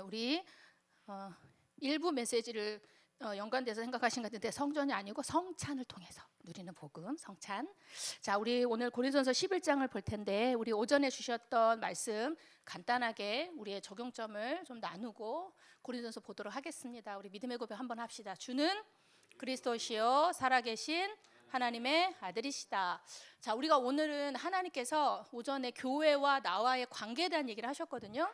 우리 일부 메시지를 연관돼서 생각하신 것 같은데 성전이 아니고 성찬을 통해서 누리는 복음, 성찬. 자, 우리 오늘 고린도전서 11장을 볼 텐데 우리 오전에 주셨던 말씀 간단하게 우리의 적용점을 좀 나누고 고린도전서 보도록 하겠습니다. 우리 믿음의 고백 한번 합시다. 주는 그리스도시요 살아계신 하나님의 아들이시다. 자, 우리가 오늘은 하나님께서 오전에 교회와 나와의 관계에 대한 얘기를 하셨거든요.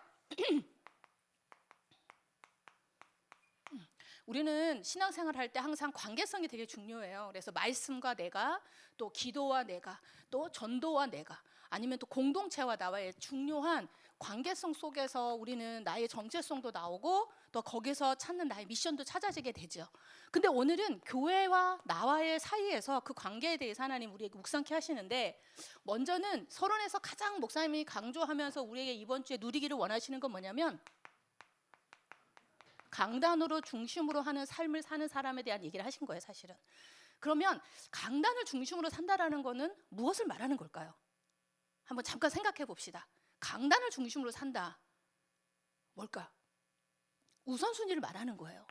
우리는 신앙생활 할 때 항상 관계성이 되게 중요해요. 그래서 말씀과 내가, 또 기도와 내가, 또 전도와 내가, 아니면 또 공동체와 나와의 중요한 관계성 속에서 우리는 나의 정체성도 나오고 또 거기서 찾는 나의 미션도 찾아지게 되죠. 근데 오늘은 교회와 나와의 사이에서 그 관계에 대해서 하나님 우리에게 묵상케 하시는데, 먼저는 서론에서 가장 목사님이 강조하면서 우리에게 이번 주에 누리기를 원하시는 건 뭐냐면, 강단으로 중심으로 하는 삶을 사는 사람에 대한 얘기를 하신 거예요, 사실은. 그러면 강단을 중심으로 산다라는 거는 무엇을 말하는 걸까요? 한번 잠깐 생각해 봅시다. 강단을 중심으로 산다. 뭘까? 우선순위를 말하는 거예요.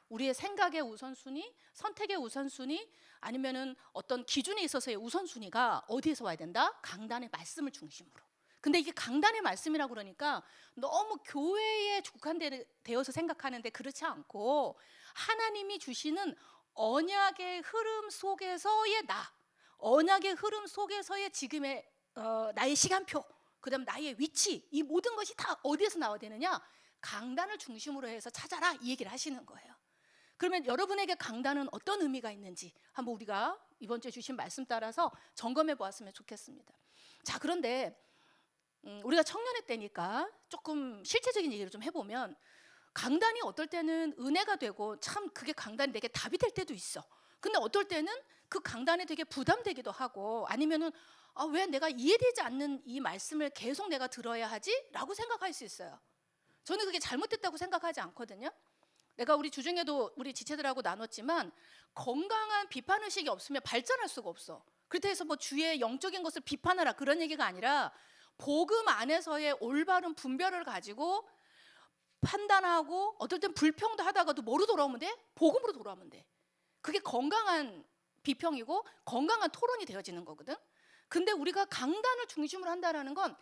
우리의 생각의 우선순위, 선택의 우선순위, 아니면은 어떤 기준에 있어서의 우선순위가 어디에서 와야 된다? 강단의 말씀을 중심으로. 근데 이게 강단의 말씀이라고 그러니까 너무 교회에 국한되어서 생각하는데 그렇지 않고, 하나님이 주시는 언약의 흐름 속에서의 나, 언약의 흐름 속에서의 지금의 나의 시간표, 그 다음 나의 위치, 이 모든 것이 다 어디에서 나와야 되느냐? 강단을 중심으로 해서 찾아라, 이 얘기를 하시는 거예요. 그러면 여러분에게 강단은 어떤 의미가 있는지 한번 우리가 이번 주에 주신 말씀 따라서 점검해 보았으면 좋겠습니다. 자, 그런데 우리가 청년의 때니까 조금 실제적인 얘기를 좀 해보면, 강단이 어떨 때는 은혜가 되고 참 그게 강단이 내게 답이 될 때도 있어. 근데 어떨 때는 그 강단이 되게 부담되기도 하고, 아니면은 왜 내가 이해되지 않는 이 말씀을 계속 내가 들어야 하지? 라고 생각할 수 있어요. 저는 그게 잘못됐다고 생각하지 않거든요. 내가 우리 주중에도 우리 지체들하고 나눴지만, 건강한 비판의식이 없으면 발전할 수가 없어. 그렇다고 해서 뭐 주의 영적인 것을 비판하라 그런 얘기가 아니라, 복음 안에서의 올바른 분별을 가지고 판단하고, 어떨 땐 불평도 하다가도 뭐로 돌아오면 돼? 복음으로 돌아오면 돼. 그게 건강한 비평이고 건강한 토론이 되어지는 거거든. 근데 우리가 강단을 중심으로 한다는 건,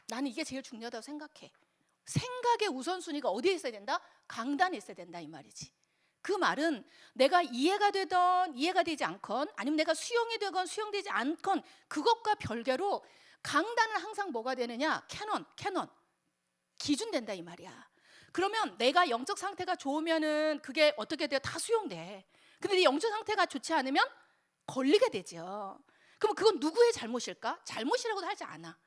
나는 이게 제일 중요하다고 생각해. 생각의 우선순위가 어디에 있어야 된다? 강단에 있어야 된다, 이 말이지. 그 말은 내가 이해가 되던 이해가 되지 않건, 아니면 내가 수용이 되건 수용되지 않건, 그것과 별개로 강단은 항상 뭐가 되느냐? 캐논 기준 된다, 이 말이야. 그러면 내가 영적 상태가 좋으면은 그게 어떻게 돼요? 다 수용돼. 근데 내 영적 상태가 좋지 않으면 걸리게 되죠. 그럼 그건 누구의 잘못일까? 잘못이라고도 하지 않아.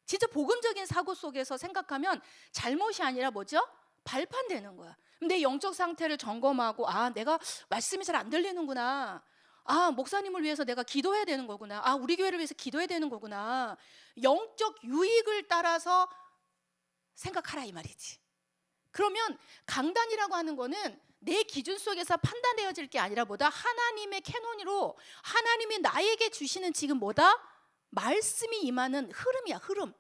진짜 복음적인 사고 속에서 생각하면 잘못이 아니라 뭐죠? 발판되는 거야. 내 영적 상태를 점검하고, 내가 말씀이 잘 안 들리는구나. 목사님을 위해서 내가 기도해야 되는 거구나. 우리 교회를 위해서 기도해야 되는 거구나. 영적 유익을 따라서 생각하라, 이 말이지. 그러면 강단이라고 하는 거는 내 기준 속에서 판단되어질 게 아니라 뭐다? 하나님의 캐논으로 하나님이 나에게 주시는 지금 뭐다? 말씀이 임하는 흐름이야, 흐름.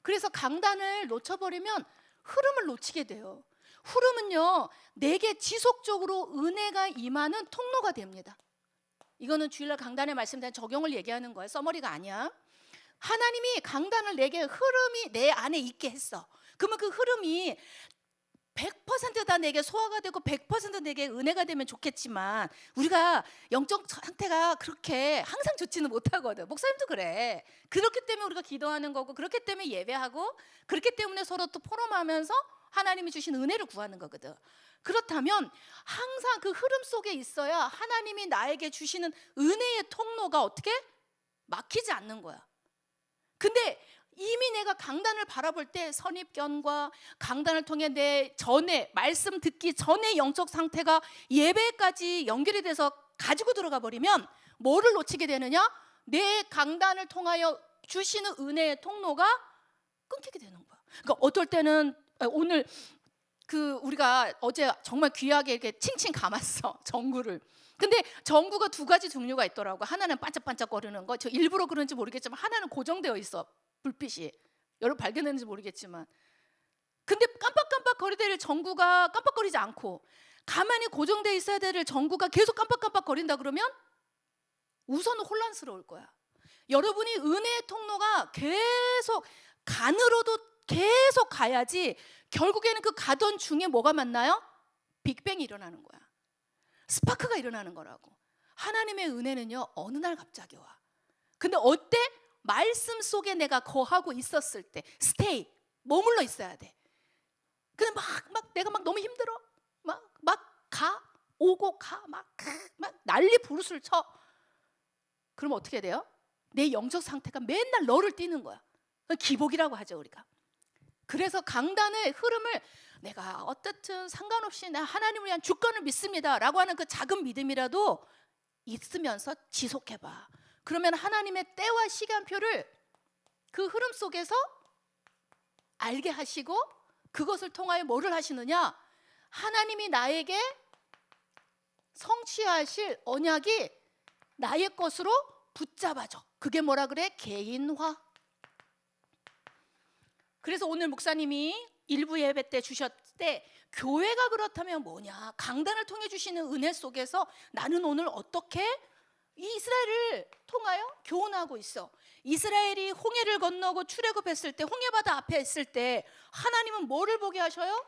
그래서 강단을 놓쳐버리면 흐름을 놓치게 돼요. 흐름은요, 내게 지속적으로 은혜가 임하는 통로가 됩니다. 이거는 주일날 강단의 말씀에 대한 적용을 얘기하는 거예요. 써머리가 아니야. 하나님이 강단을 내게 흐름이 내 안에 있게 했어. 그러면 그 흐름이 100% 다 내게 소화가 되고 100% 내게 은혜가 되면 좋겠지만, 우리가 영적 상태가 그렇게 항상 좋지는 못하거든. 목사님도 그래. 그렇기 때문에 우리가 기도하는 거고, 그렇기 때문에 예배하고, 그렇기 때문에 서로 또 포럼하면서 하나님이 주신 은혜를 구하는 거거든. 그렇다면 항상 그 흐름 속에 있어야 하나님이 나에게 주시는 은혜의 통로가 어떻게? 막히지 않는 거야. 근데 이미 내가 강단을 바라볼 때 선입견과 강단을 통해 내 전에 말씀 듣기 전에 영적 상태가 예배까지 연결이 돼서 가지고 들어가 버리면 뭐를 놓치게 되느냐? 내 강단을 통하여 주시는 은혜의 통로가 끊기게 되는 거야. 그러니까 어떨 때는 오늘 우리가 어제 정말 귀하게 이렇게 칭칭 감았어, 전구를. 근데 전구가 두 가지 종류가 있더라고. 하나는 반짝반짝거리는 거, 저 일부러 그런지 모르겠지만 하나는 고정되어 있어, 불빛이. 여러분 발견했는지 모르겠지만, 근데 깜빡깜빡 거리될 전구가 깜빡거리지 않고 가만히 고정돼 있어야 될 전구가 계속 깜빡깜빡 거린다 그러면 우선은 혼란스러울 거야. 여러분이 은혜의 통로가 계속 간으로도 계속 가야지 결국에는 그 가던 중에 뭐가 만나요? 빅뱅이 일어나는 거야. 스파크가 일어나는 거라고. 하나님의 은혜는요, 어느 날 갑자기 와. 근데 어때? 말씀 속에 내가 거하고 있었을 때 스테이, 머물러 있어야 돼. 근데 내가 너무 힘들어. 오고 가, 막 난리 부르스를 쳐. 그러면 어떻게 돼요? 내 영적 상태가 맨날 너를 띄는 거야. 기복이라고 하죠, 우리가. 그래서 강단의 흐름을 내가 어떻든 상관없이 나 하나님을 위한 주권을 믿습니다 라고 하는 그 작은 믿음이라도 있으면서 지속해봐. 그러면 하나님의 때와 시간표를 그 흐름 속에서 알게 하시고, 그것을 통하여 뭐를 하시느냐? 하나님이 나에게 성취하실 언약이 나의 것으로 붙잡아줘. 그게 뭐라 그래? 개인화. 그래서 오늘 목사님이 일부 예배 때 주셨을 때, 교회가 그렇다면 뭐냐? 강단을 통해 주시는 은혜 속에서 나는 오늘 어떻게 이스라엘을 통하여 교훈하고 있어. 이스라엘이 홍해를 건너고 출애굽했을 때, 홍해바다 앞에 있을 때 하나님은 뭐를 보게 하셔요?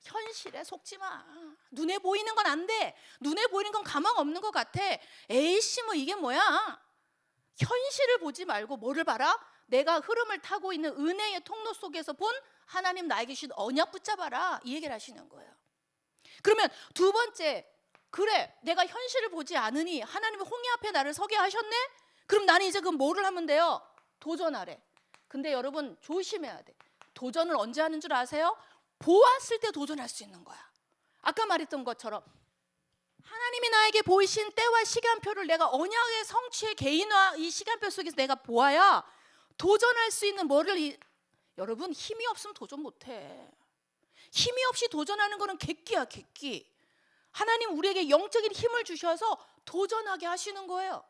현실에 속지 마. 눈에 보이는 건 안 돼. 눈에 보이는 건 가망 없는 것 같아. 에이씨, 뭐 이게 뭐야? 현실을 보지 말고 뭐를 봐라? 내가 흐름을 타고 있는 은혜의 통로 속에서 본 하나님 나에게 주신 언약 붙잡아라, 이 얘기를 하시는 거예요. 그러면 두 번째, 그래 내가 현실을 보지 않으니 하나님이 홍해 앞에 나를 서게 하셨네? 그럼 나는 이제 그 뭐를 하면 돼요? 도전하래. 근데 여러분 조심해야 돼. 도전을 언제 하는 줄 아세요? 보았을 때 도전할 수 있는 거야. 아까 말했던 것처럼 하나님이 나에게 보이신 때와 시간표를 내가 언약의 성취의 개인화, 이 시간표 속에서 내가 보아야 도전할 수 있는 뭐를 여러분, 힘이 없으면 도전 못해. 힘이 없이 도전하는 거는 객기야, 객기. 하나님 우리에게 영적인 힘을 주셔서 도전하게 하시는 거예요.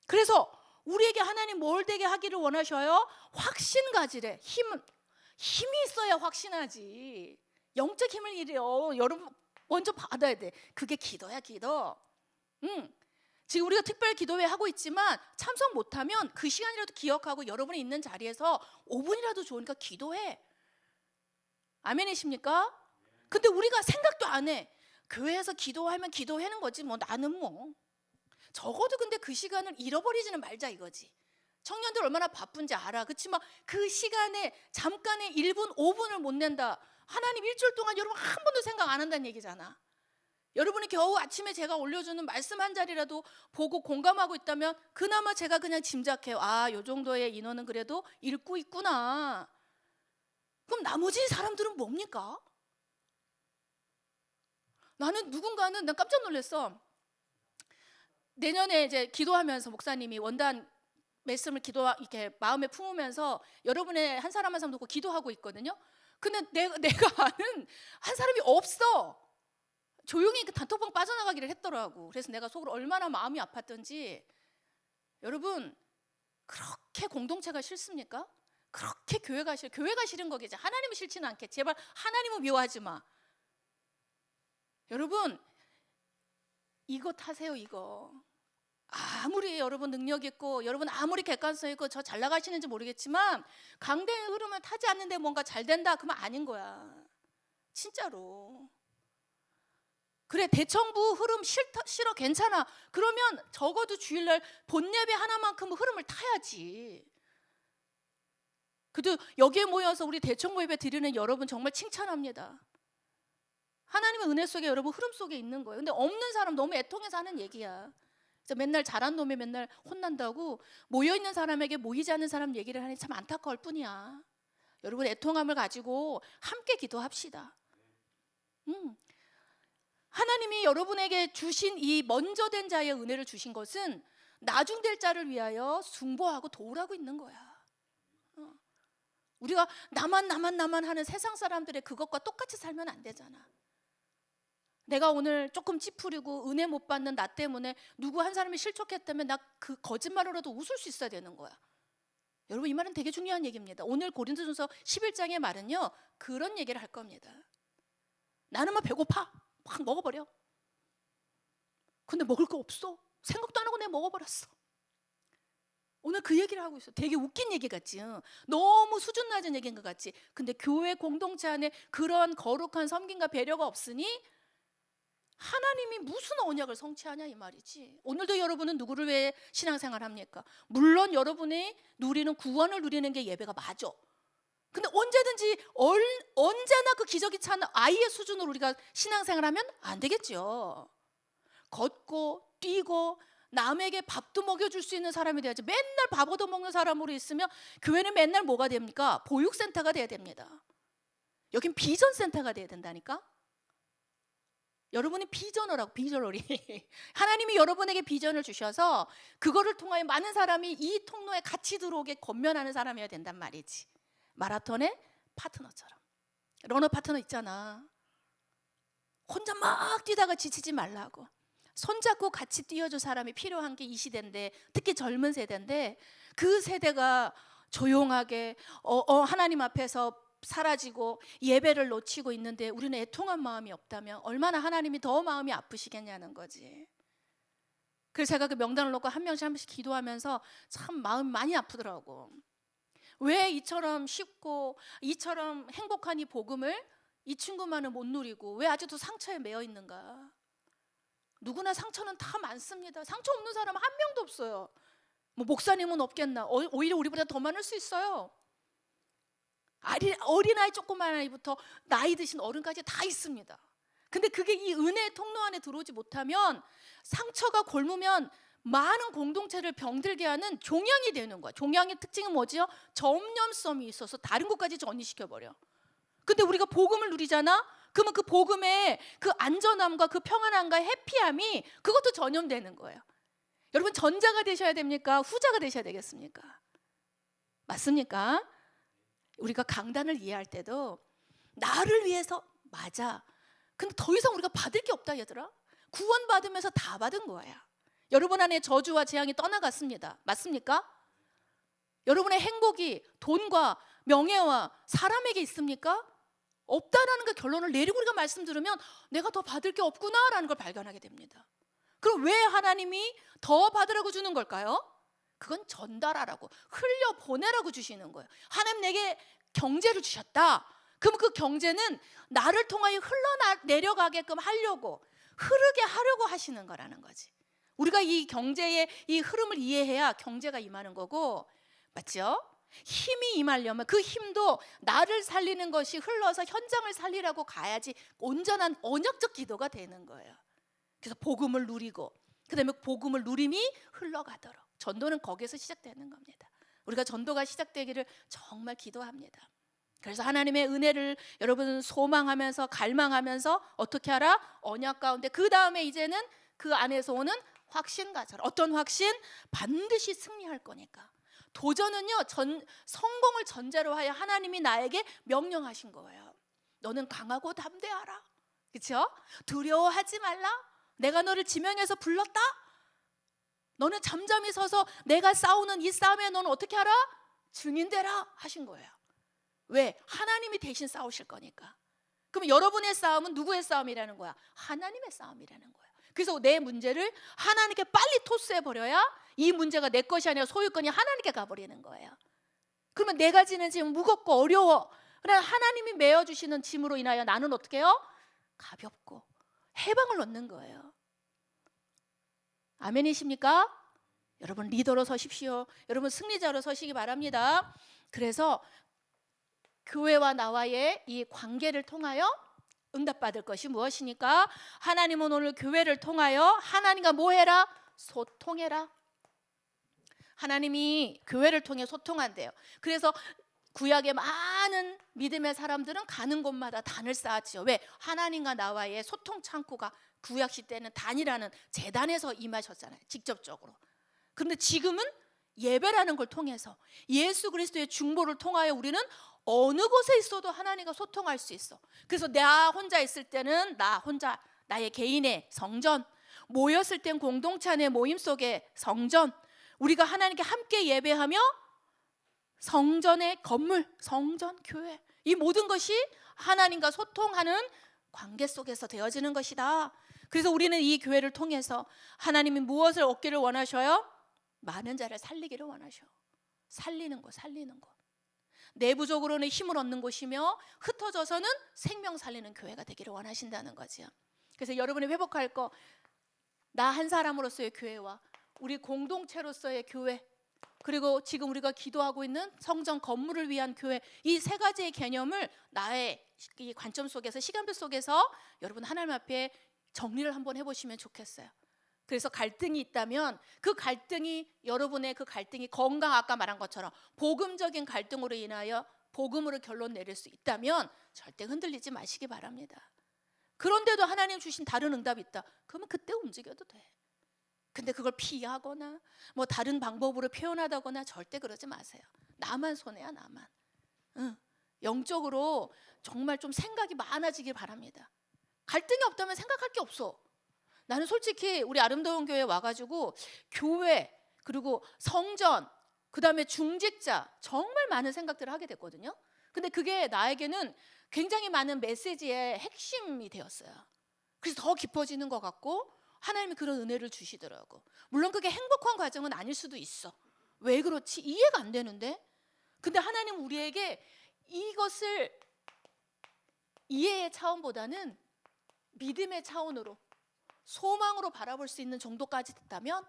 그래서 우리에게 하나님 뭘 되게 하기를 원하셔요? 확신 가지래. 힘이 있어야 확신하지. 영적 힘을 이래요. 여러분 먼저 받아야 돼. 그게 기도야, 기도. 지금 우리가 특별 기도회 하고 있지만 참석 못하면 그 시간이라도 기억하고 여러분이 있는 자리에서 5분이라도 좋으니까 기도해. 아멘이십니까? 근데 우리가 생각도 안 해. 교회에서 기도하면 기도하는 거지 뭐. 나는 뭐 적어도 근데 그 시간을 잃어버리지는 말자 이거지. 청년들 얼마나 바쁜지 알아. 그렇지만 그 시간에 잠깐의 1분 5분을 못 낸다. 하나님 일주일 동안 여러분 한 번도 생각 안 한다는 얘기잖아. 여러분이 겨우 아침에 제가 올려주는 말씀 한 자리라도 보고 공감하고 있다면 그나마 제가 그냥 짐작해요. 아, 요 정도의 인원은 그래도 읽고 있구나. 그럼 나머지 사람들은 뭡니까? 난 깜짝 놀랐어. 내년에 이제 기도하면서 목사님이 원단 말씀을 이렇게 마음에 품으면서 여러분의 한 사람 한 사람 놓고 기도하고 있거든요. 근데 내가 아는 한 사람이 없어. 조용히 그 단톡방 빠져나가기를 했더라고. 그래서 내가 속으로 얼마나 마음이 아팠던지. 여러분, 그렇게 공동체가 싫습니까? 그렇게 교회가 싫은 거겠지. 하나님은 싫지는 않게. 제발 하나님은 미워하지 마. 여러분, 이거 타세요, 이거. 아무리 여러분 능력 있고 여러분 아무리 객관성 있고 저 잘 나가시는지 모르겠지만 강대의 흐름을 타지 않는데 뭔가 잘 된다, 그러면 아닌 거야. 진짜로. 그래, 대청부 흐름 싫어, 괜찮아. 그러면 적어도 주일날 본예배 하나만큼 흐름을 타야지. 그래도 여기에 모여서 우리 대청부 예배 드리는 여러분 정말 칭찬합니다. 하나님의 은혜 속에 여러분 흐름 속에 있는 거예요. 근데 없는 사람 너무 애통해서 하는 얘기야. 그래서 맨날 잘한 놈이 맨날 혼난다고 모여있는 사람에게 모이지 않는 사람 얘기를 하니 참 안타까울 뿐이야. 여러분 애통함을 가지고 함께 기도합시다. 하나님이 여러분에게 주신 이 먼저 된 자의 은혜를 주신 것은 나중될 자를 위하여 중보하고 도우라고 있는 거야. 우리가 나만 하는 세상 사람들의 그것과 똑같이 살면 안 되잖아. 내가 오늘 조금 찌푸리고 은혜 못 받는 나 때문에 누구 한 사람이 실족했다면 나 그 거짓말로라도 웃을 수 있어야 되는 거야. 여러분, 이 말은 되게 중요한 얘기입니다. 오늘 고린도전서 11장의 말은요, 그런 얘기를 할 겁니다. 나는 막 배고파, 막 먹어버려. 근데 먹을 거 없어. 생각도 안 하고 내가 먹어버렸어. 오늘 그 얘기를 하고 있어. 되게 웃긴 얘기 같지? 너무 수준 낮은 얘기인 것 같지? 근데 교회 공동체 안에 그런 거룩한 섬김과 배려가 없으니 하나님이 무슨 언약을 성취하냐 이 말이지. 오늘도 여러분은 누구를 위해 신앙생활 합니까? 물론 여러분이 누리는 구원을 누리는 게 예배가 맞아. 근데 언제든지 언제나 그 기저귀 찬 아이의 수준으로 우리가 신앙생활하면 안 되겠죠. 걷고 뛰고 남에게 밥도 먹여줄 수 있는 사람이 돼야지. 맨날 밥 얻어먹는 사람으로 있으면 교회는 맨날 뭐가 됩니까? 보육센터가 돼야 됩니다. 여긴 비전센터가 돼야 된다니까. 여러분이 비전어라고, 비전어리. 하나님이 여러분에게 비전을 주셔서 그거를 통하여 많은 사람이 이 통로에 같이 들어오게 권면하는 사람이어야 된단 말이지. 마라톤의 파트너처럼. 러너 파트너 있잖아. 혼자 막 뛰다가 지치지 말라고. 손잡고 같이 뛰어줄 사람이 필요한 게 이 시대인데, 특히 젊은 세대인데, 그 세대가 조용하게 하나님 앞에서 사라지고 예배를 놓치고 있는데 우리는 애통한 마음이 없다면 얼마나 하나님이 더 마음이 아프시겠냐는 거지. 그래서 제가 그 명단을 놓고 한 명씩 한 명씩 기도하면서 참 마음이 많이 아프더라고. 왜 이처럼 쉽고 이처럼 행복한 이 복음을 이 친구만은 못 누리고 왜 아직도 상처에 매여 있는가. 누구나 상처는 다 많습니다. 상처 없는 사람 한 명도 없어요. 뭐 목사님은 없겠나. 오히려 우리보다 더 많을 수 있어요. 어린아이 조그만 아이부터 나이 드신 어른까지 다 있습니다. 근데 그게 이 은혜의 통로 안에 들어오지 못하면 상처가 골무면 많은 공동체를 병들게 하는 종양이 되는 거야. 종양의 특징은 뭐지요? 전염성이 있어서 다른 곳까지 전이시켜버려. 근데 우리가 복음을 누리잖아? 그러면 그 복음의 그 안전함과 그 평안함과 해피함이 그것도 전염되는 거예요. 여러분, 전자가 되셔야 됩니까? 후자가 되셔야 되겠습니까? 맞습니까? 우리가 강단을 이해할 때도 나를 위해서 맞아. 근데 더 이상 우리가 받을 게 없다 얘들아. 구원받으면서 다 받은 거야. 여러분 안에 저주와 재앙이 떠나갔습니다. 맞습니까? 여러분의 행복이 돈과 명예와 사람에게 있습니까? 없다라는 그 결론을 내리고 우리가 말씀 들으면 내가 더 받을 게 없구나라는 걸 발견하게 됩니다. 그럼 왜 하나님이 더 받으라고 주는 걸까요? 그건 전달하라고, 흘려보내라고 주시는 거예요. 하나님 내게 경제를 주셨다. 그럼 그 경제는 나를 통하여 흘러내려가게끔 하려고, 흐르게 하려고 하시는 거라는 거지. 우리가 이 경제의 이 흐름을 이해해야 경제가 임하는 거고, 맞죠? 힘이 임하려면 그 힘도 나를 살리는 것이 흘러서 현장을 살리라고 가야지 온전한 언약적 기도가 되는 거예요. 그래서 복음을 누리고 그다음에 복음을 누림이 흘러가도록, 전도는 거기에서 시작되는 겁니다. 우리가 전도가 시작되기를 정말 기도합니다. 그래서 하나님의 은혜를 여러분 소망하면서 갈망하면서 어떻게 하라? 언약 가운데, 그 다음에 이제는 그 안에서 오는 확신가처럼. 어떤 확신? 반드시 승리할 거니까. 도전은요, 성공을 전제로 하여 하나님이 나에게 명령하신 거예요. 너는 강하고 담대하라. 그렇죠? 두려워하지 말라. 내가 너를 지명해서 불렀다. 너는 잠잠히 서서 내가 싸우는 이 싸움에 너는 어떻게 하라? 증인되라 하신 거예요. 왜? 하나님이 대신 싸우실 거니까. 그럼 여러분의 싸움은 누구의 싸움이라는 거야? 하나님의 싸움이라는 거야. 그래서 내 문제를 하나님께 빨리 토스해버려야 이 문제가 내 것이 아니라 소유권이 하나님께 가버리는 거예요. 그러면 내가 지는 짐은 무겁고 어려워. 그러나 하나님이 메어주시는 짐으로 인하여 나는 어떻게 해요? 가볍고 해방을 얻는 거예요. 아멘이십니까? 여러분 리더로 서십시오. 여러분 승리자로 서시기 바랍니다. 그래서 교회와 나와의 이 관계를 통하여 응답받을 것이 무엇이니까? 하나님은 오늘 교회를 통하여 하나님과 뭐 해라? 소통해라. 하나님이 교회를 통해 소통한대요. 그래서 구약의 많은 믿음의 사람들은 가는 곳마다 단을 쌓았지요. 왜? 하나님과 나와의 소통 창구가 구약 시대는 단이라는 제단에서 임하셨잖아요. 직접적으로. 그런데 지금은 예배라는 걸 통해서 예수 그리스도의 중보를 통하여 우리는 어느 곳에 있어도 하나님과 소통할 수 있어. 그래서 나 혼자 있을 때는 나 혼자, 나의 개인의 성전, 모였을 땐 공동체 안의 모임 속의 성전, 우리가 하나님께 함께 예배하며 성전의 건물, 성전, 교회, 이 모든 것이 하나님과 소통하는 관계 속에서 되어지는 것이다. 그래서 우리는 이 교회를 통해서 하나님이 무엇을 얻기를 원하셔요? 많은 자를 살리기를 원하셔. 살리는 것. 내부적으로는 힘을 얻는 곳이며 흩어져서는 생명 살리는 교회가 되기를 원하신다는 거죠. 그래서 여러분이 회복할 거, 나 한 사람으로서의 교회와 우리 공동체로서의 교회, 그리고 지금 우리가 기도하고 있는 성전 건물을 위한 교회, 이 세 가지의 개념을 나의 이 관점 속에서, 시간표 속에서 여러분 하나님 앞에 정리를 한번 해보시면 좋겠어요. 그래서 갈등이 있다면 그 갈등이, 여러분의 그 갈등이 건강, 아까 말한 것처럼 복음적인 갈등으로 인하여 복음으로 결론 내릴 수 있다면 절대 흔들리지 마시기 바랍니다. 그런데도 하나님 주신 다른 응답이 있다, 그러면 그때 움직여도 돼. 근데 그걸 피하거나 뭐 다른 방법으로 표현하다거나 절대 그러지 마세요. 나만 손해야, 나만. 영적으로 정말 좀 생각이 많아지길 바랍니다. 갈등이 없다면 생각할 게 없어. 나는 솔직히 우리 아름다운 교회에 와가지고 교회, 그리고 성전, 그 다음에 중직자, 정말 많은 생각들을 하게 됐거든요. 근데 그게 나에게는 굉장히 많은 메시지의 핵심이 되었어요. 그래서 더 깊어지는 것 같고 하나님이 그런 은혜를 주시더라고. 물론 그게 행복한 과정은 아닐 수도 있어. 왜 그렇지? 이해가 안 되는데. 근데 하나님 우리에게 이것을 이해의 차원보다는 믿음의 차원으로, 소망으로 바라볼 수 있는 정도까지 됐다면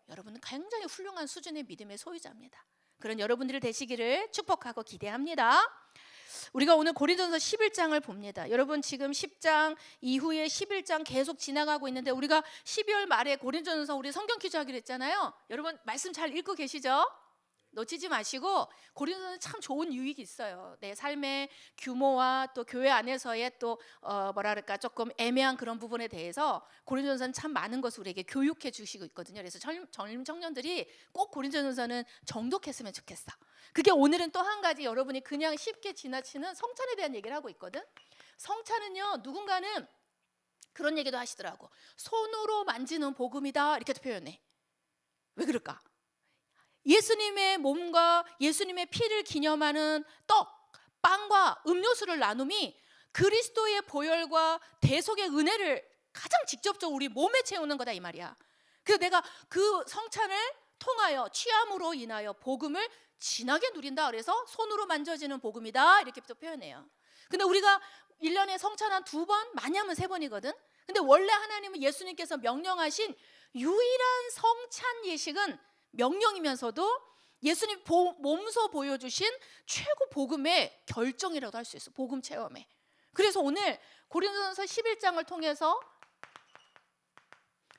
여러분은 굉장히 훌륭한 수준의 믿음의 소유자입니다. 그런 여러분들이 되시기를 축복하고 기대합니다. 우리가 오늘 고린도전서 11장을 봅니다. 여러분 지금 10장 이후에 11장 계속 지나가고 있는데, 우리가 12월 말에 고린도전서 우리 성경 퀴즈 하기로 했잖아요. 여러분 말씀 잘 읽고 계시죠? 놓치지 마시고, 고린도전서는 참 좋은 유익이 있어요. 내 삶의 규모와 또 교회 안에서의 또 뭐랄까 조금 애매한 그런 부분에 대해서 고린도전서는 참 많은 것을 우리에게 교육해 주시고 있거든요. 그래서 젊은 청년들이 꼭 고린도전서는 정독했으면 좋겠어. 그게 오늘은 또 한 가지, 여러분이 그냥 쉽게 지나치는 성찬에 대한 얘기를 하고 있거든. 성찬은요, 누군가는 그런 얘기도 하시더라고. 손으로 만지는 복음이다, 이렇게 표현해. 왜 그럴까? 예수님의 몸과 예수님의 피를 기념하는 떡, 빵과 음료수를 나눔이 그리스도의 보혈과 대속의 은혜를 가장 직접적으로 우리 몸에 채우는 거다, 이 말이야. 그래서 내가 그 성찬을 통하여 취함으로 인하여 복음을 진하게 누린다. 그래서 손으로 만져지는 복음이다, 이렇게 또 표현해요. 근데 우리가 1년에 성찬 한 2번, 많이 하면 3번이거든. 근데 원래 하나님은 예수님께서 명령하신 유일한 성찬 예식은 명령이면서도 예수님 몸소 보여주신 최고 복음의 결정이라고 할 수 있어. 복음 체험에. 그래서 오늘 고린도전서 11장을 통해서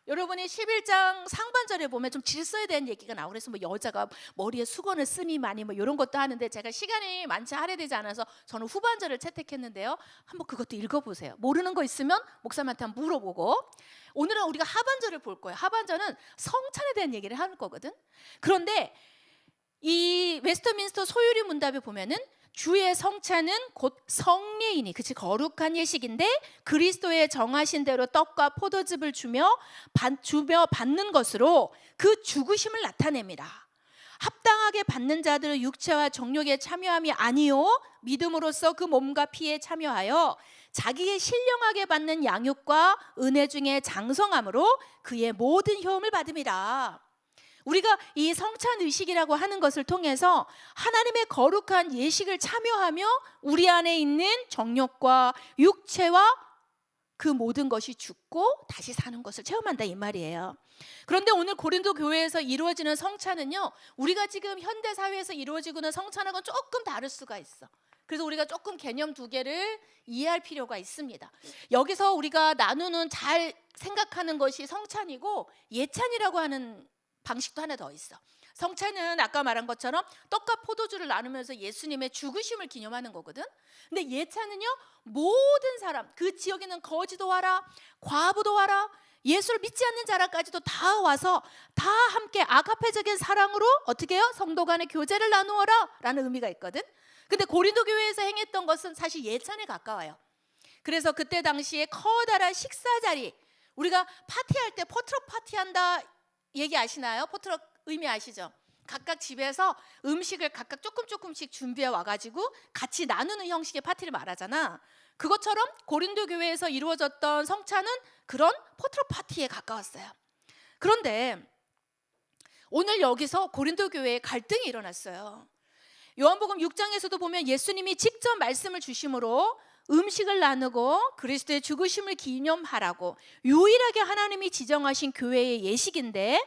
여러분이 11장 상반절에 보면 좀 질서에 대한 얘기가 나오고, 그래서 뭐 여자가 머리에 수건을 쓰니마니 뭐 이런 것도 하는데, 제가 시간이 많지 할애되지 않아서 저는 후반절을 채택했는데요. 한번 그것도 읽어보세요. 모르는 거 있으면 목사님한테 한번 물어보고. 오늘은 우리가 하반절을 볼 거예요. 하반절은 성찬에 대한 얘기를 하는 거거든. 그런데 이 웨스트민스터 소유리 문답에 보면은 주의 성찬은 곧 성례이니, 그치, 거룩한 예식인데 그리스도의 정하신 대로 떡과 포도즙을 주며 받는 것으로 그 죽으심을 나타냅니다. 합당하게 받는 자들의 육체와 정욕에 참여함이 아니요 믿음으로써 그 몸과 피에 참여하여 자기의 신령하게 받는 양육과 은혜 중에 장성함으로 그의 모든 효험을 받음이라. 우리가 이 성찬 의식이라고 하는 것을 통해서 하나님의 거룩한 예식을 참여하며 우리 안에 있는 정욕과 육체와 그 모든 것이 죽고 다시 사는 것을 체험한다, 이 말이에요. 그런데 오늘 고린도 교회에서 이루어지는 성찬은요, 우리가 지금 현대 사회에서 이루어지고 있는 성찬하고는 조금 다를 수가 있어. 그래서 우리가 조금 개념 2개를 이해할 필요가 있습니다. 여기서 우리가 나누는, 잘 생각하는 것이 성찬이고, 예찬이라고 하는 방식도 하나 더 있어. 성찬은 아까 말한 것처럼 떡과 포도주를 나누면서 예수님의 죽으심을 기념하는 거거든. 근데 예찬은요, 모든 사람, 그 지역에 있는 거지도 와라, 과부도 와라, 예수를 믿지 않는 자라까지도 다 와서 다 함께 아가페적인 사랑으로 어떻게 해요? 성도 간의 교제를 나누어라 라는 의미가 있거든. 근데 고린도 교회에서 행했던 것은 사실 예찬에 가까워요. 그래서 그때 당시에 커다란 식사 자리, 우리가 파티할 때 포트럭 파티한다 얘기 아시나요? 포트럭 의미 아시죠? 각각 집에서 음식을 각각 조금씩 준비해 와가지고 같이 나누는 형식의 파티를 말하잖아. 그것처럼 고린도 교회에서 이루어졌던 성찬은 그런 포트럭 파티에 가까웠어요. 그런데 오늘 여기서 고린도 교회에 갈등이 일어났어요. 요한복음 6장에서도 보면 예수님이 직접 말씀을 주심으로 음식을 나누고 그리스도의 죽으심을 기념하라고 유일하게 하나님이 지정하신 교회의 예식인데,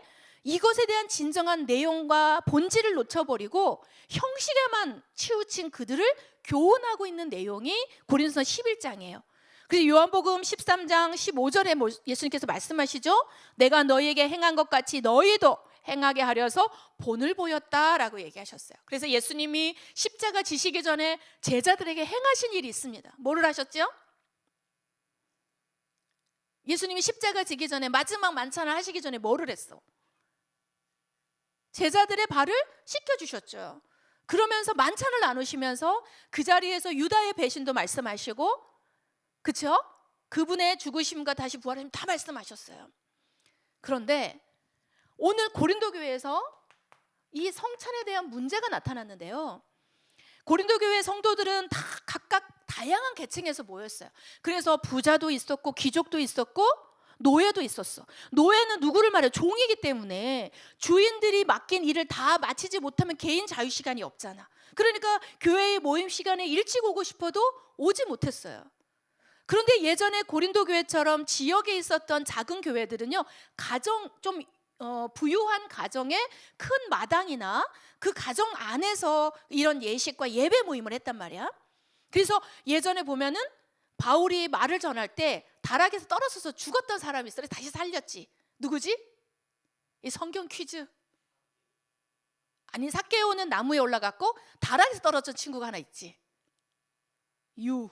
이것에 대한 진정한 내용과 본질을 놓쳐버리고 형식에만 치우친 그들을 교훈하고 있는 내용이 고린도서 11장이에요. 그래서 요한복음 13장 15절에 예수님께서 말씀하시죠. 내가 너희에게 행한 것 같이 너희도 행하게 하려서 본을 보였다라고 얘기하셨어요. 그래서 예수님이 십자가 지시기 전에 제자들에게 행하신 일이 있습니다. 뭐를 하셨죠? 예수님이 십자가 지기 전에 마지막 만찬을 하시기 전에 뭐를 했어? 제자들의 발을 씻겨주셨죠. 그러면서 만찬을 나누시면서 그 자리에서 유다의 배신도 말씀하시고, 그렇죠? 그분의 죽으심과 다시 부활하심 다 말씀하셨어요. 그런데 오늘 고린도 교회에서 이 성찬에 대한 문제가 나타났는데요. 고린도 교회 성도들은 다 각각 다양한 계층에서 모였어요. 그래서 부자도 있었고 귀족도 있었고 노예도 있었어. 노예는 누구를 말해요? 종이기 때문에 주인들이 맡긴 일을 다 마치지 못하면 개인 자유 시간이 없잖아. 그러니까 교회의 모임 시간에 일찍 오고 싶어도 오지 못했어요. 그런데 예전에 고린도 교회처럼 지역에 있었던 작은 교회들은요, 가정 좀 부유한 가정의 큰 마당이나 그 가정 안에서 이런 예식과 예배 모임을 했단 말이야. 그래서 예전에 보면은 바울이 말을 전할 때 다락에서 떨어져서 죽었던 사람이 있어요. 다시 살렸지. 누구지? 이 성경 퀴즈. 아니, 삭개오는 나무에 올라갔고 다락에서 떨어진 친구가 하나 있지. 유.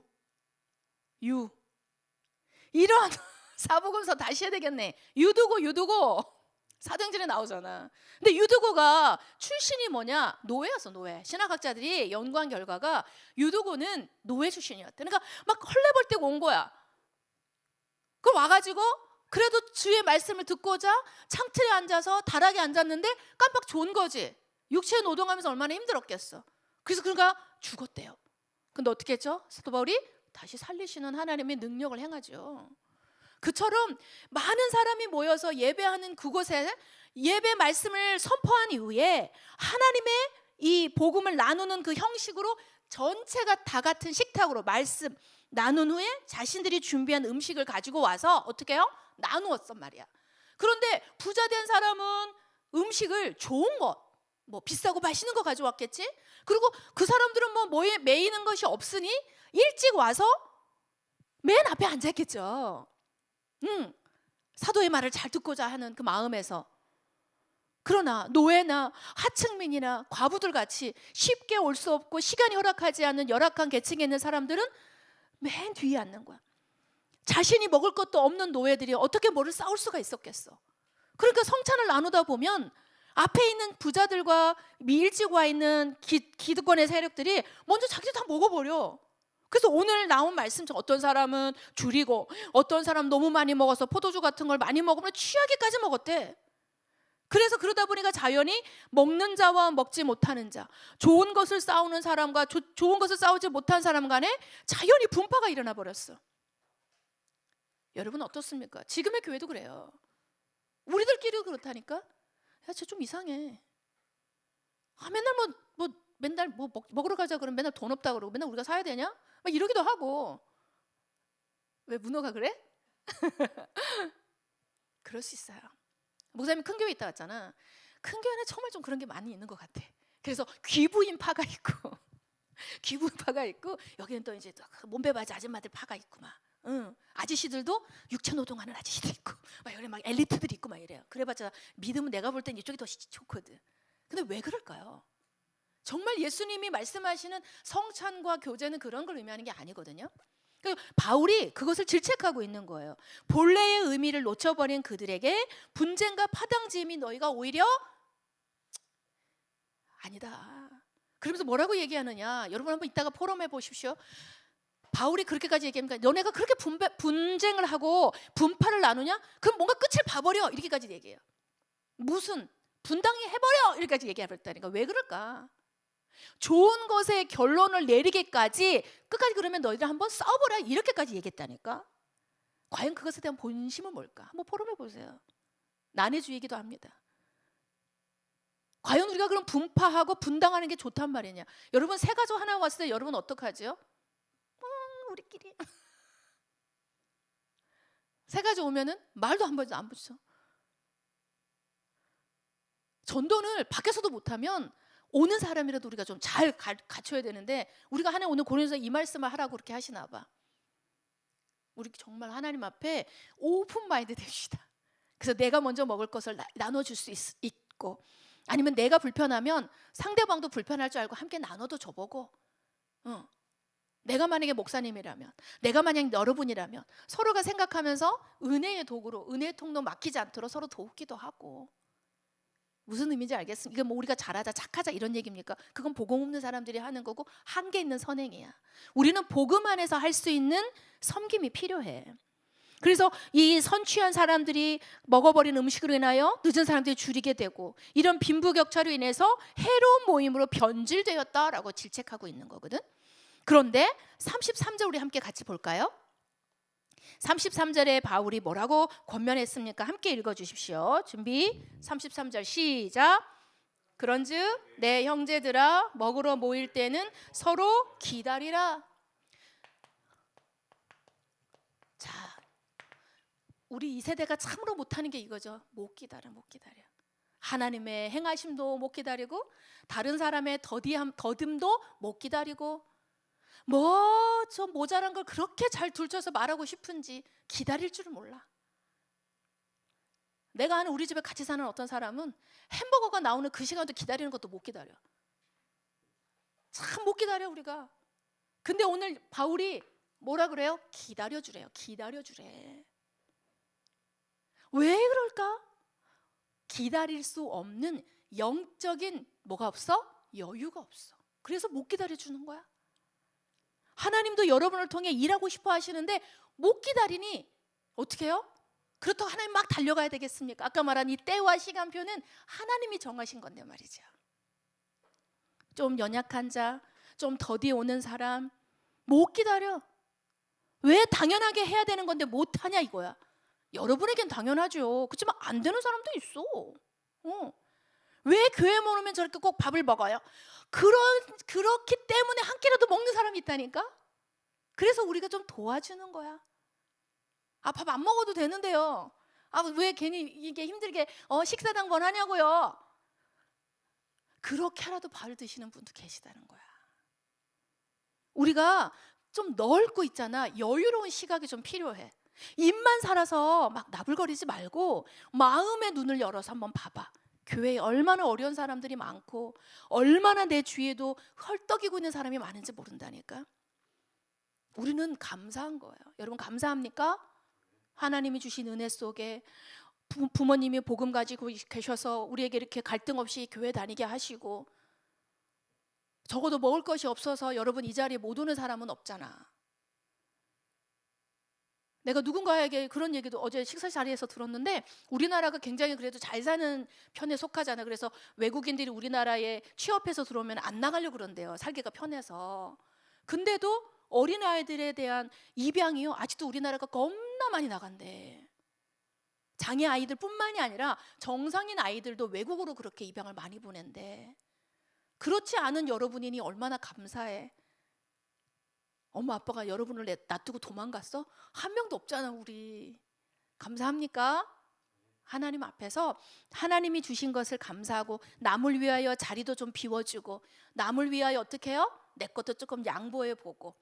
이런 사복음서 다시 해야 되겠네. 유두고 사도행전에 나오잖아. 근데 유두고가 출신이 뭐냐? 노예였어, 노예. 신학학자들이 연구한 결과가 유두고는 노예 출신이었대. 그러니까 막 헐레벌떡 온 거야. 그럼 와가지고 그래도 주의 말씀을 듣고자 창틀에 앉아서 다락에 앉았는데 깜빡 존 거지. 육체에 노동하면서 얼마나 힘들었겠어. 그래서 그가 죽었대요. 근데 어떻게 했죠? 사도 바울이 다시 살리시는 하나님의 능력을 행하죠. 그처럼 많은 사람이 모여서 예배하는 그곳에 예배 말씀을 선포한 이후에 하나님의 이 복음을 나누는 그 형식으로 전체가 다 같은 식탁으로 말씀 나눈 후에 자신들이 준비한 음식을 가지고 와서 어떻게 해요? 나누었단 말이야. 그런데 부자 된 사람은 음식을 좋은 것, 뭐 비싸고 맛있는 거 가져왔겠지. 그리고 그 사람들은 뭐 뭐에 매이는 것이 없으니 일찍 와서 맨 앞에 앉았겠죠. 사도의 말을 잘 듣고자 하는 그 마음에서. 그러나 노예나 하층민이나 과부들 같이 쉽게 올 수 없고 시간이 허락하지 않는 열악한 계층에 있는 사람들은 맨 뒤에 앉는 거야. 자신이 먹을 것도 없는 노예들이 어떻게 뭐를 싸울 수가 있었겠어. 그러니까 성찬을 나누다 보면 앞에 있는 부자들과 일찍 와 있는 기득권의 세력들이 먼저 자기들 다 먹어버려. 그래서 오늘 나온 말씀 중 어떤 사람은 줄이고 어떤 사람은 너무 많이 먹어서 포도주 같은 걸 많이 먹으면 취하게까지 먹었대. 그래서 그러다 보니까 자연히 먹는 자와 먹지 못하는 자, 좋은 것을 싸우는 사람과 좋은 것을 싸우지 못한 사람 간에 자연히 분파가 일어나 버렸어. 여러분 어떻습니까? 지금의 교회도 그래요. 우리들끼리도 그렇다니까. 야, 쟤 좀 이상해. 맨날 먹으러 가자 그러면 맨날 돈 없다 그러고 맨날 우리가 사야 되냐? 막 이러기도 하고. 왜 문어가 그래? 그럴 수 있어요. 목사님이 큰 교회 있다 왔잖아. 큰 교회는 정말 좀 그런 게 많이 있는 것 같아. 그래서 귀부인파가 있고 귀부인파가 있고 여기는 또 이제 몸빼바지 아줌마들 파가 있고 막. 아저씨들도 육체 노동하는 아저씨들 있고 막 여기 막 엘리트들이 있고 막 이래요. 그래봤자 믿음은 내가 볼 땐 이쪽이 더 좋거든. 근데 왜 그럴까요? 정말 예수님이 말씀하시는 성찬과 교제는 그런 걸 의미하는 게 아니거든요. 바울이 그것을 질책하고 있는 거예요. 본래의 의미를 놓쳐버린 그들에게 분쟁과 파당짐이 너희가 오히려 아니다. 그러면서 뭐라고 얘기하느냐? 여러분 한번 이따가 포럼해 보십시오. 바울이 그렇게까지 얘기합니까? 너네가 그렇게 분쟁을 하고 분파를 나누냐? 그럼 뭔가 끝을 봐버려. 이렇게까지 얘기해요. 무슨 분당히 해버려 이렇게까지 얘기해버렸다니까. 왜 그럴까? 좋은 것에 결론을 내리기까지 끝까지 그러면 너희들 한번 싸워보라 이렇게까지 얘기했다니까. 과연 그것에 대한 본심은 뭘까? 한번 포럼해 보세요. 난해주의이기도 합니다. 과연 우리가 그럼 분파하고 분당하는 게 좋단 말이냐? 여러분 새 가족 하나 왔을 때 여러분 어떡하죠? 우리끼리 새 가족 오면은 말도 한 번도 안 붙여. 전도를 밖에서도 못하면 오는 사람이라도 우리가 좀 잘 갖춰야 되는데, 우리가 하나님 오늘 고린도서 이 말씀을 하라고 그렇게 하시나 봐. 우리 정말 하나님 앞에 오픈 마인드 됩시다. 그래서 내가 먼저 먹을 것을 나눠줄 수 있고, 아니면 내가 불편하면 상대방도 불편할 줄 알고 함께 나눠도 줘보고, 내가 만약에 목사님이라면, 내가 만약 여러분이라면 서로가 생각하면서 은혜의 도구로, 은혜의 통로 막히지 않도록 서로 돕기도 하고. 무슨 의미인지 알겠습니까? 이게 뭐 우리가 잘하자, 착하자 이런 얘기입니까? 그건 복음 없는 사람들이 하는 거고 한계 있는 선행이야. 우리는 복음 안에서 할 수 있는 섬김이 필요해. 그래서 이 선취한 사람들이 먹어버린 음식으로 인하여 늦은 사람들이 줄이게 되고, 이런 빈부격차로 인해서 해로운 모임으로 변질되었다라고 질책하고 있는 거거든. 그런데 33절 우리 함께 같이 볼까요? 33절에 바울이 뭐라고 권면했습니까? 함께 읽어주십시오. 준비 33절 시작. 그런즉 내 형제들아 먹으러 모일 때는 서로 기다리라. 자, 우리 이 세대가 참으로 못하는 게 이거죠. 못 기다려. 하나님의 행하심도 못 기다리고, 다른 사람의 더듬도 못 기다리고, 뭐 저 모자란 걸 그렇게 잘 둘쳐서 말하고 싶은지 기다릴 줄을 몰라. 내가 아는 우리 집에 같이 사는 어떤 사람은 햄버거가 나오는 그 시간도 기다리는 것도 못 기다려. 참 못 기다려 우리가. 근데 오늘 바울이 뭐라 그래요? 기다려주래요. 기다려주래. 왜 그럴까? 기다릴 수 없는 영적인 뭐가 없어? 여유가 없어. 그래서 못 기다려주는 거야. 하나님도 여러분을 통해 일하고 싶어 하시는데 못 기다리니 어떻게 해요? 그렇다고 하나님 막 달려가야 되겠습니까? 아까 말한 이 때와 시간표는 하나님이 정하신 건데 말이죠. 좀 연약한 자, 좀 더디 오는 사람 못 기다려. 왜 당연하게 해야 되는 건데 못하냐 이거야. 여러분에겐 당연하죠. 그렇지만 안 되는 사람도 있어. 왜 교회만 오면 저렇게 꼭 밥을 먹어요? 그렇기 때문에 한 끼라도 먹는 사람이 있다니까. 그래서 우리가 좀 도와주는 거야. 밥 안 먹어도 되는데요. 왜 괜히 이게 힘들게 식사도 한 번 하냐고요. 그렇게라도 밥을 드시는 분도 계시다는 거야. 우리가 좀 넓고 있잖아. 여유로운 시각이 좀 필요해. 입만 살아서 막 나불거리지 말고 마음의 눈을 열어서 한번 봐봐. 교회에 얼마나 어려운 사람들이 많고, 얼마나 내 주위에도 헐떡이고 있는 사람이 많은지 모른다니까. 우리는 감사한 거예요. 여러분 감사합니까? 하나님이 주신 은혜 속에 부모님이 복음 가지고 계셔서 우리에게 이렇게 갈등 없이 교회 다니게 하시고, 적어도 먹을 것이 없어서 여러분 이 자리에 못 오는 사람은 없잖아. 내가 누군가에게 그런 얘기도 어제 식사 자리에서 들었는데, 우리나라가 굉장히 그래도 잘 사는 편에 속하잖아. 그래서 외국인들이 우리나라에 취업해서 들어오면 안 나가려고 그런대요. 살기가 편해서. 근데도 어린아이들에 대한 입양이요, 아직도 우리나라가 겁나 많이 나간대. 장애 아이들 뿐만이 아니라 정상인 아이들도 외국으로 그렇게 입양을 많이 보낸대. 그렇지 않은 여러분이니 얼마나 감사해. 엄마 아빠가 여러분을 놔두고 도망갔어? 한 명도 없잖아 우리. 감사합니까? 하나님 앞에서 하나님이 주신 것을 감사하고, 남을 위하여 자리도 좀 비워주고, 남을 위하여 어떻게 해요? 내 것도 조금 양보해보고,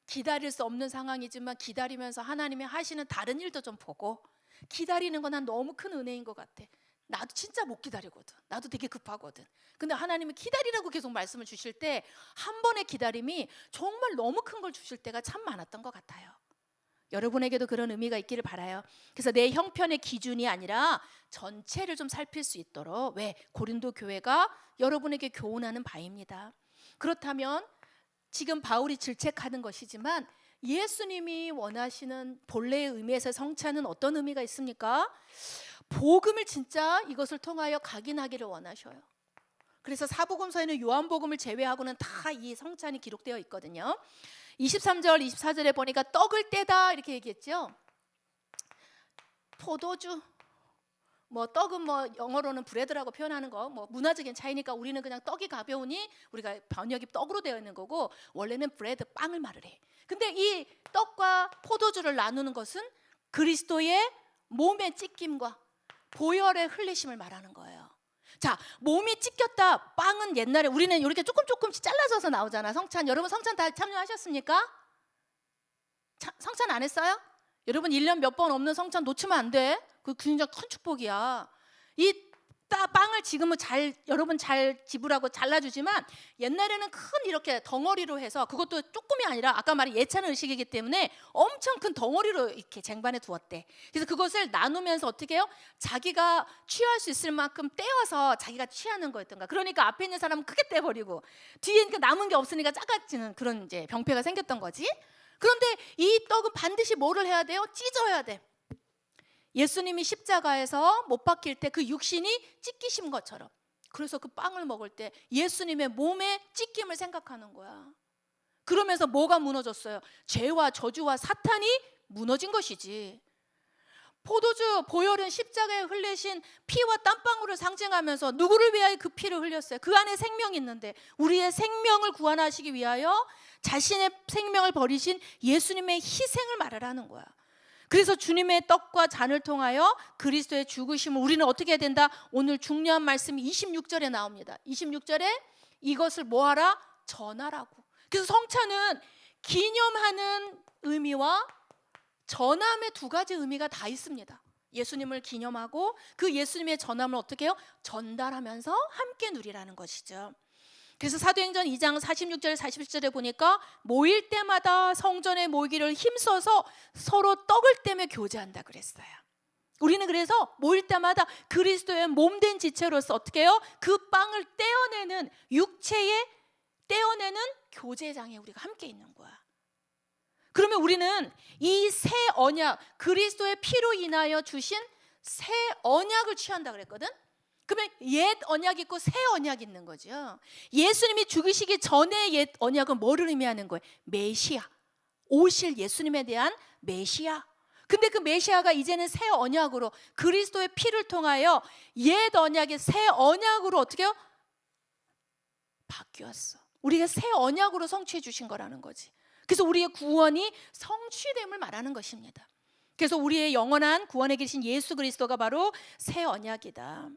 기다릴 수 없는 상황이지만 기다리면서 하나님이 하시는 다른 일도 좀 보고. 기다리는 건 난 너무 큰 은혜인 것 같아. 나도 진짜 못 기다리거든. 나도 되게 급하거든. 근데 하나님이 기다리라고 계속 말씀을 주실 때 한 번의 기다림이 정말 너무 큰 걸 주실 때가 참 많았던 것 같아요. 여러분에게도 그런 의미가 있기를 바라요. 그래서 내 형편의 기준이 아니라 전체를 좀 살필 수 있도록, 왜? 고린도 교회가 여러분에게 교훈하는 바입니다. 그렇다면 지금 바울이 질책하는 것이지만 예수님이 원하시는 본래의 의미에서 성찬은 어떤 의미가 있습니까? 복음을 진짜 이것을 통하여 각인하기를 원하셔요. 그래서 사복음서에는 요한복음을 제외하고는 다 이 성찬이 기록되어 있거든요. 23절 24절에 보니까 떡을 떼다 이렇게 얘기했죠. 포도주, 뭐 떡은 뭐 영어로는 브레드라고 표현하는 거, 뭐 문화적인 차이니까 우리는 그냥 떡이 가벼우니 우리가 번역이 떡으로 되어 있는 거고, 원래는 브레드, 빵을 말을 해. 근데 이 떡과 포도주를 나누는 것은 그리스도의 몸의 찢김과 보혈의 흘리심을 말하는 거예요. 자, 몸이 찢겼다. 빵은 옛날에 우리는 이렇게 조금씩 잘라져서 나오잖아. 성찬, 여러분 성찬 다 참여하셨습니까? 성찬 안 했어요? 여러분 1년 몇 번 없는 성찬 놓치면 안 돼. 그 굉장히 큰 축복이야. 이 빵을 지금은 여러분 잘 지불하고 잘라주지만, 옛날에는 큰 이렇게 덩어리로 해서, 그것도 조금이 아니라 아까 말한 예찬 의식이기 때문에 엄청 큰 덩어리로 이렇게 쟁반에 두었대. 그래서 그것을 나누면서 어떻게 해요? 자기가 취할 수 있을 만큼 떼어서 자기가 취하는 거였던가. 그러니까 앞에 있는 사람은 크게 떼버리고 뒤에 남은 게 없으니까 작아지는 그런 이제 병폐가 생겼던 거지. 그런데 이 떡은 반드시 뭐를 해야 돼요? 찢어야 돼. 예수님이 십자가에서 못 박힐 때 그 육신이 찢기신 것처럼, 그래서 그 빵을 먹을 때 예수님의 몸의 찢김을 생각하는 거야. 그러면서 뭐가 무너졌어요? 죄와 저주와 사탄이 무너진 것이지. 포도주, 보혈은 십자가에 흘리신 피와 땀방울을 상징하면서 누구를 위하여 그 피를 흘렸어요? 그 안에 생명이 있는데, 우리의 생명을 구원하시기 위하여 자신의 생명을 버리신 예수님의 희생을 말하라는 거야. 그래서 주님의 떡과 잔을 통하여 그리스도의 죽으심을 우리는 어떻게 해야 된다? 오늘 중요한 말씀이 26절에 나옵니다. 26절에 이것을 뭐하라? 전하라고. 그래서 성찬은 기념하는 의미와 전함의 두 가지 의미가 다 있습니다. 예수님을 기념하고 그 예수님의 전함을 어떻게 해요? 전달하면서 함께 누리라는 것이죠. 그래서 사도행전 2장 46절 47절에 보니까 모일 때마다 성전에 모이기를 힘써서 서로 떡을 떼며 교제한다 그랬어요. 우리는 그래서 모일 때마다 그리스도의 몸된 지체로서 어떻게 해요? 그 빵을 떼어내는, 육체에 떼어내는 교제장에 우리가 함께 있는 거야. 그러면 우리는 이 새 언약, 그리스도의 피로 인하여 주신 새 언약을 취한다 그랬거든. 그러면 옛 언약이 있고 새 언약이 있는 거죠. 예수님이 죽으시기 전에 옛 언약은 뭐를 의미하는 거예요? 메시아, 오실 예수님에 대한 메시아. 근데 그 메시아가 이제는 새 언약으로 그리스도의 피를 통하여 옛 언약이 새 언약으로 어떻게 해요? 바뀌었어. 우리가 새 언약으로 성취해 주신 거라는 거지. 그래서 우리의 구원이 성취됨을 말하는 것입니다. 그래서 우리의 영원한 구원에 계신 예수 그리스도가 바로 새 언약이다.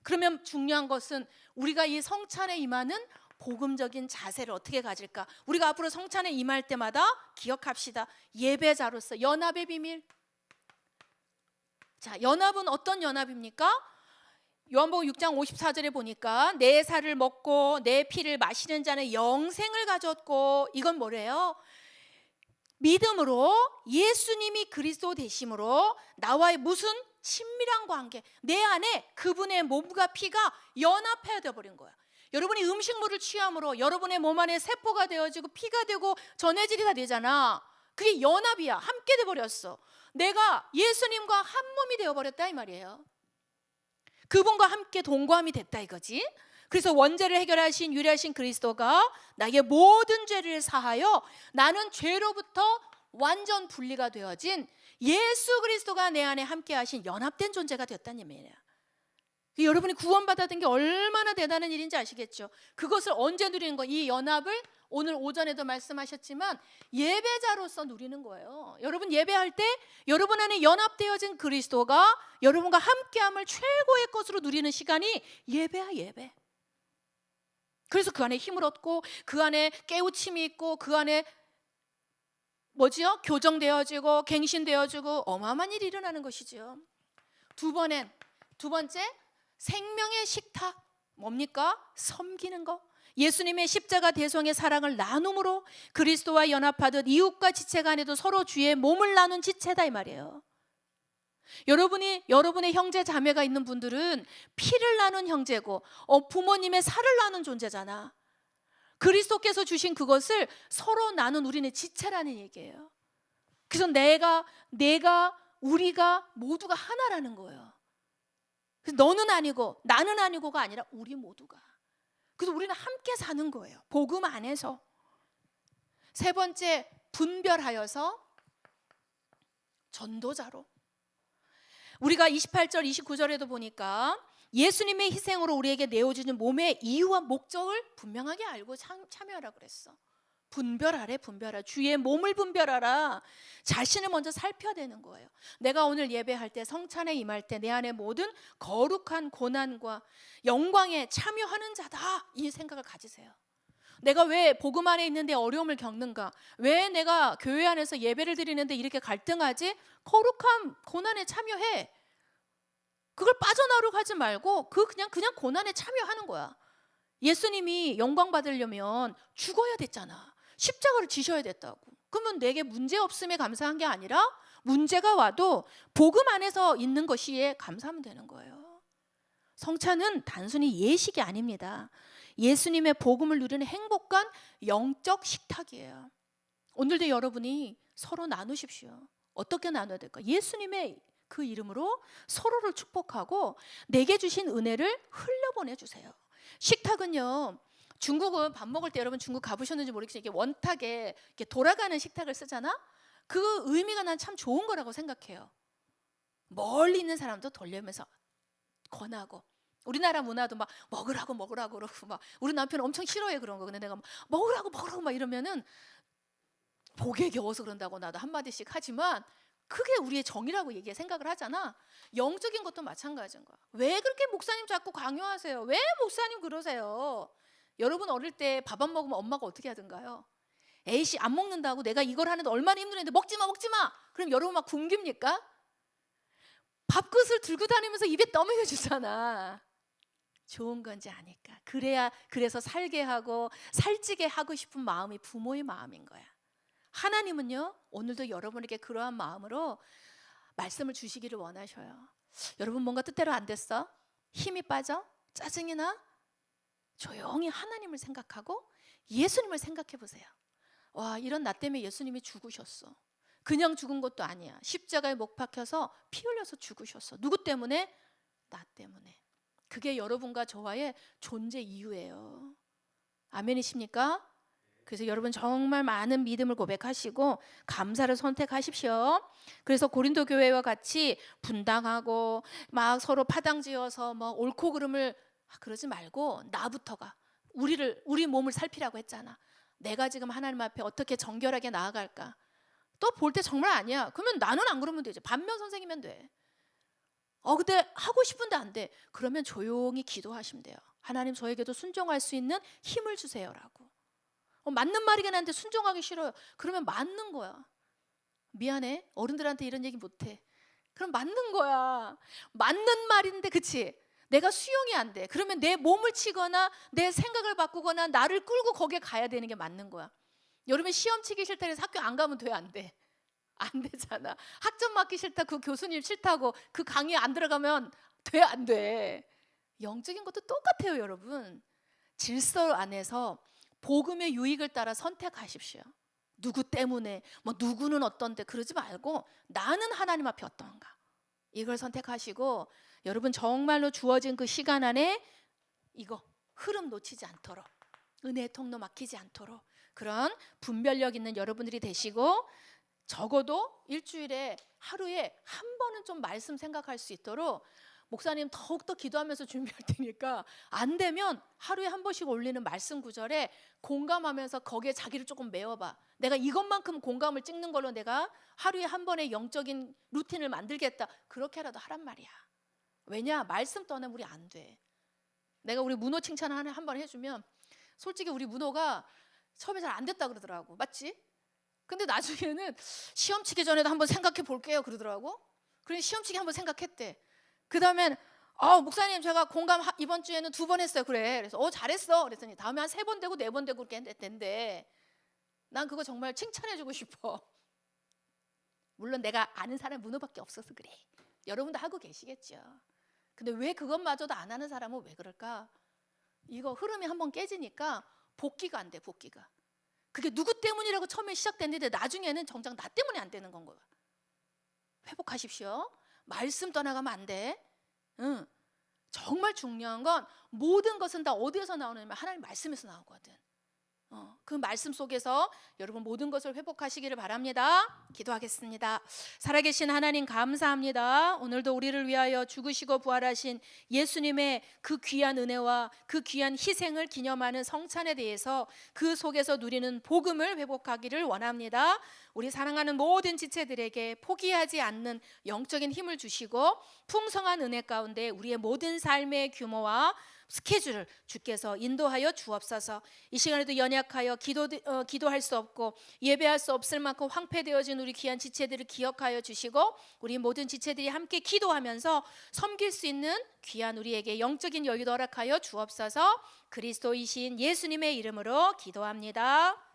그러면 중요한 것은 우리가 이 성찬에 임하는 복음적인 자세를 어떻게 가질까? 우리가 앞으로 성찬에 임할 때마다 기억합시다. 예배자로서 연합의 비밀. 자, 연합은 어떤 연합입니까? 요한복음 6장 54절에 보니까 내 살을 먹고 내 피를 마시는 자는 영생을 가졌고, 이건 뭐래요? 믿음으로 예수님이 그리스도 되심으로 나와의 무슨 친밀한 관계, 내 안에 그분의 몸과 피가 연합해야 되어버린 거야. 여러분이 음식물을 취함으로 여러분의 몸 안에 세포가 되어지고 피가 되고 전해질이 다 되잖아. 그게 연합이야. 함께 돼버렸어. 내가 예수님과 한 몸이 되어버렸다 이 말이에요. 그분과 함께 동거함이 됐다 이거지. 그래서 원죄를 해결하신 유일하신 그리스도가 나의 모든 죄를 사하여 나는 죄로부터 완전 분리가 되어진 예수 그리스도가 내 안에 함께 하신 연합된 존재가 되었다는 의미예요. 여러분이 구원받았던 게 얼마나 대단한 일인지 아시겠죠? 그것을 언제 누리는 거예요? 이 연합을 오늘 오전에도 말씀하셨지만 예배자로서 누리는 거예요. 여러분 예배할 때 여러분 안에 연합되어진 그리스도가 여러분과 함께함을 최고의 것으로 누리는 시간이 예배야, 예배. 그래서 그 안에 힘을 얻고 그 안에 깨우침이 있고 그 안에 뭐지요? 교정되어지고 갱신되어지고 어마어마한 일이 일어나는 것이지요. 두 번째 생명의 식탁 뭡니까? 섬기는 거. 예수님의 십자가 대성의 사랑을 나눔으로 그리스도와 연합하듯 이웃과 지체 간에도 서로 주의 몸을 나눈 지체다 이 말이에요. 여러분의 형제 자매가 있는 분들은 피를 나눈 형제고 부모님의 살을 나눈 존재잖아. 그리스도께서 주신 그것을 서로 나눈 우리는 지체라는 얘기예요. 그래서 우리가 모두가 하나라는 거예요. 그래서 너는 아니고 나는 아니고가 아니라 우리 모두가. 그래서 우리는 함께 사는 거예요. 복음 안에서. 세 번째, 분별하여서 전도자로. 우리가 28절 29절에도 보니까 예수님의 희생으로 우리에게 내어주는 몸의 이유와 목적을 분명하게 알고 참여하라 그랬어. 분별하래. 분별하라. 주의 몸을 분별하라. 자신을 먼저 살펴야 되는 거예요. 내가 오늘 예배할 때, 성찬에 임할 때 내 안에 모든 거룩한 고난과 영광에 참여하는 자다, 이 생각을 가지세요. 내가 왜 복음 안에 있는데 어려움을 겪는가? 왜 내가 교회 안에서 예배를 드리는데 이렇게 갈등하지? 거룩한 고난에 참여해. 그걸 빠져나오려고 하지 말고 그냥 고난에 참여하는 거야. 예수님이 영광 받으려면 죽어야 됐잖아. 십자가를 지셔야 됐다고. 그러면 내게 문제 없음에 감사한 게 아니라 문제가 와도 복음 안에서 있는 것이에 감사하면 되는 거예요. 성찬은 단순히 예식이 아닙니다. 예수님의 복음을 누리는 행복한 영적 식탁이에요. 오늘도 여러분이 서로 나누십시오. 어떻게 나눠야 될까? 예수님의 그 이름으로 서로를 축복하고 내게 주신 은혜를 흘려보내주세요. 식탁은요, 중국은 밥 먹을 때, 여러분 중국 가보셨는지 모르겠지만 이게 원탁에 이렇게 돌아가는 식탁을 쓰잖아. 그 의미가 난 참 좋은 거라고 생각해요. 멀리 있는 사람도 돌려면서 권하고. 우리나라 문화도 막 먹으라고 그러고 막 우리 남편은 엄청 싫어해 그런 거. 근데 내가 먹으라고 막 이러면은 복에 겨워서 그런다고 나도 한마디씩 하지만 그게 우리의 정이라고 생각을 하잖아. 영적인 것도 마찬가지인 거야. 왜 그렇게 목사님 자꾸 강요하세요? 왜 목사님 그러세요? 여러분 어릴 때 밥 안 먹으면 엄마가 어떻게 하던가요? 에이씨 안 먹는다고 내가 이걸 하는데 얼마나 힘들었는데 먹지 마. 그럼 여러분 막 굶깁니까? 밥그릇을 들고 다니면서 입에 떠먹여 주잖아. 좋은 건지 아니까. 그래서 살게 하고 살찌게 하고 싶은 마음이 부모의 마음인 거야. 하나님은요, 오늘도 여러분에게 그러한 마음으로 말씀을 주시기를 원하셔요. 여러분 뭔가 뜻대로 안 됐어? 힘이 빠져? 짜증이 나? 조용히 하나님을 생각하고 예수님을 생각해 보세요. 와, 이런 나 때문에 예수님이 죽으셨어. 그냥 죽은 것도 아니야. 십자가에 못 박혀서 피 흘려서 죽으셨어. 누구 때문에? 나 때문에. 그게 여러분과 저와의 존재 이유예요. 아멘이십니까? 그래서 여러분 정말 많은 믿음을 고백하시고 감사를 선택하십시오. 그래서 고린도 교회와 같이 분당하고 막 서로 파당지어서 뭐 옳고 그름을 그러지 말고 나부터가 우리 몸을 살피라고 했잖아. 내가 지금 하나님 앞에 어떻게 정결하게 나아갈까? 또 볼 때 정말 아니야. 그러면 나는 안 그러면 되지. 반면 선생이면 돼. 근데 하고 싶은데 안 돼. 그러면 조용히 기도하시면 돼요. 하나님 저에게도 순종할 수 있는 힘을 주세요라고. 맞는 말이긴 한데 순종하기 싫어요. 그러면 맞는 거야. 미안해. 어른들한테 이런 얘기 못해. 그럼 맞는 거야. 맞는 말인데 그치? 내가 수용이 안 돼. 그러면 내 몸을 치거나 내 생각을 바꾸거나 나를 끌고 거기에 가야 되는 게 맞는 거야. 여러분 시험 치기 싫다 해서 학교 안 가면 돼? 안 돼? 안 되잖아. 학점 맞기 싫다, 그 교수님 싫다고 그 강의 안 들어가면 돼? 안 돼? 영적인 것도 똑같아요, 여러분. 질서 안에서 복음의 유익을 따라 선택하십시오. 누구 때문에 뭐 누구는 어떤데 그러지 말고 나는 하나님 앞에 어떤가, 이걸 선택하시고 여러분 정말로 주어진 그 시간 안에 이거 흐름 놓치지 않도록, 은혜의 통로 막히지 않도록 그런 분별력 있는 여러분들이 되시고, 적어도 일주일에 하루에 한 번은 좀 말씀 생각할 수 있도록 목사님 더욱더 기도하면서 준비할 테니까 안 되면 하루에 한 번씩 올리는 말씀 구절에 공감하면서 거기에 자기를 조금 메워봐. 내가 이것만큼 공감을 찍는 걸로 내가 하루에 한 번의 영적인 루틴을 만들겠다. 그렇게라도 하란 말이야. 왜냐? 말씀 떠나면 우리 안 돼. 내가 우리 문호 칭찬 한 번 해주면 솔직히 우리 문호가 처음에 잘 안 됐다 그러더라고. 맞지? 근데 나중에는 시험 치기 전에도 한번 생각해 볼게요 그러더라고. 그래 시험 치기 한번 생각했대. 그 다음엔 목사님 제가 공감 이번 주에는 2번 했어요. 그래. 그래서 잘했어. 그랬더니 다음에 한 3번 되고 4번 되고 그렇게 했는데 난 그거 정말 칭찬해주고 싶어. 물론 내가 아는 사람 문호밖에 없어서 그래. 여러분도 하고 계시겠죠. 근데 왜 그것마저도 안 하는 사람은 왜 그럴까? 이거 흐름이 한번 깨지니까 복귀가 안 돼. 복귀가. 그게 누구 때문이라고 처음에 시작됐는데 나중에는 정작 나 때문에 안 되는 건 거야. 회복하십시오. 말씀 떠나가면 안 돼. 정말 중요한 건 모든 것은 다 어디에서 나오냐면 하나님 말씀에서 나오거든. 그 말씀 속에서 여러분 모든 것을 회복하시기를 바랍니다. 기도하겠습니다. 살아계신 하나님 감사합니다. 오늘도 우리를 위하여 죽으시고 부활하신 예수님의 그 귀한 은혜와 그 귀한 희생을 기념하는 성찬에 대해서 그 속에서 누리는 복음을 회복하기를 원합니다. 우리 사랑하는 모든 지체들에게 포기하지 않는 영적인 힘을 주시고 풍성한 은혜 가운데 우리의 모든 삶의 규모와 스케줄을 주께서 인도하여 주옵소서. 이 시간에도 연약하여 기도할 수 없고 예배할 수 없을 만큼 황폐되어진 우리 귀한 지체들을 기억하여 주시고 우리 모든 지체들이 함께 기도하면서 섬길 수 있는 귀한 우리에게 영적인 여유도 허락하여 주옵소서. 그리스도이신 예수님의 이름으로 기도합니다.